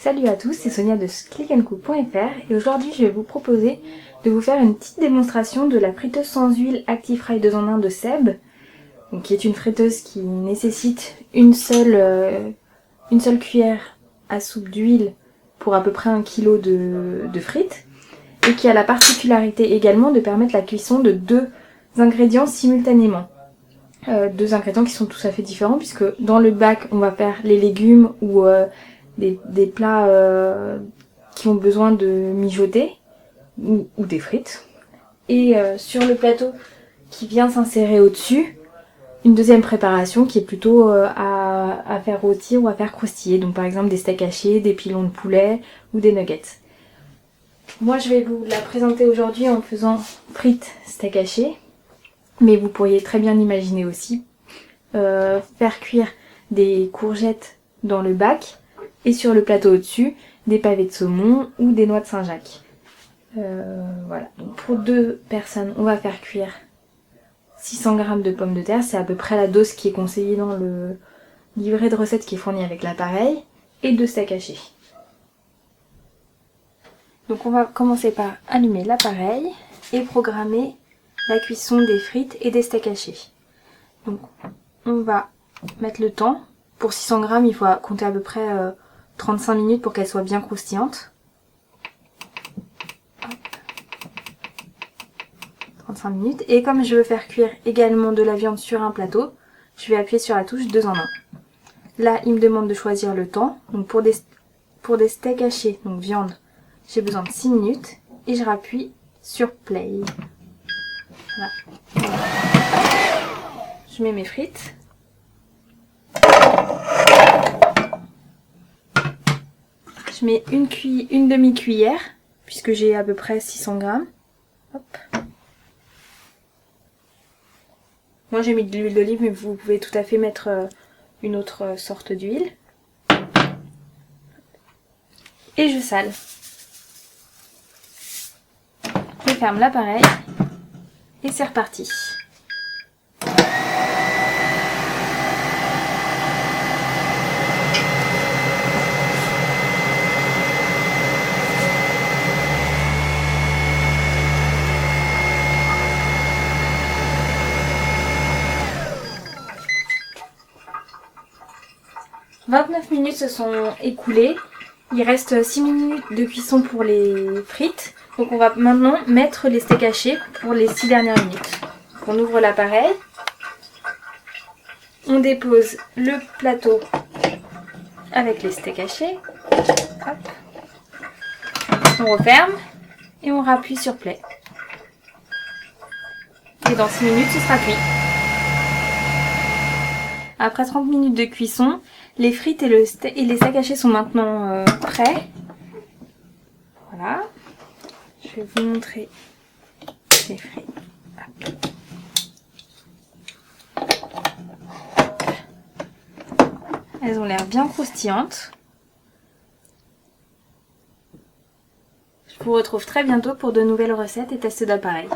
Salut à tous, c'est Sonia de clickandcook.fr et aujourd'hui je vais vous proposer de vous faire une petite démonstration de la friteuse sans huile ActiFry 2 en 1 de Seb, donc, qui est une friteuse qui nécessite une seule cuillère à soupe d'huile pour à peu près 1 kg de frites et qui a la particularité également de permettre la cuisson de 2 ingrédients simultanément. 2 ingrédients qui sont tout à fait différents puisque dans le bac on va faire les légumes ou des plats qui ont besoin de mijoter ou des frites. Et sur le plateau qui vient s'insérer au-dessus, une deuxième préparation qui est plutôt à faire rôtir ou à faire croustiller. Donc par exemple des steaks hachés, des pilons de poulet ou des nuggets. Moi je vais vous la présenter aujourd'hui en faisant frites steak haché. Mais vous pourriez très bien imaginer aussi faire cuire des courgettes dans le bac et sur le plateau au-dessus des pavés de saumon ou des noix de Saint-Jacques. Voilà, donc pour 2 personnes on va faire cuire 600 g de pommes de terre, c'est à peu près la dose qui est conseillée dans le livret de recettes qui est fourni avec l'appareil, et 2 steaks hachés. Donc on va commencer par allumer l'appareil et programmer la cuisson des frites et des steaks hachés. Donc on va mettre le temps. Pour 600 g, il faut compter à peu près 35 minutes pour qu'elle soit bien croustillante. 35 minutes. Et comme je veux faire cuire également de la viande sur un plateau, je vais appuyer sur la touche 2 en 1. Là, il me demande de choisir le temps. Donc pour des steaks hachés, donc viande, j'ai besoin de 6 minutes. Et je rappuie sur play. Voilà. Je mets mes frites. Je mets une demi-cuillère, puisque j'ai à peu près 600 g. Hop. Moi j'ai mis de l'huile d'olive, mais vous pouvez tout à fait mettre une autre sorte d'huile. Et je sale. Je ferme l'appareil. Et c'est reparti. « 29 minutes se sont écoulées. Il reste 6 minutes de cuisson pour les frites. Donc on va maintenant mettre les steaks hachés pour les 6 dernières minutes. On ouvre l'appareil. On dépose le plateau avec les steaks hachés. Hop. On referme et on rappuie sur play. Et dans 6 minutes, ce sera cuit. Après 30 minutes de cuisson, les frites et les steaks hachés sont maintenant prêts. Voilà. Je vais vous montrer les frites. Elles ont l'air bien croustillantes. Je vous retrouve très bientôt pour de nouvelles recettes et tests d'appareil.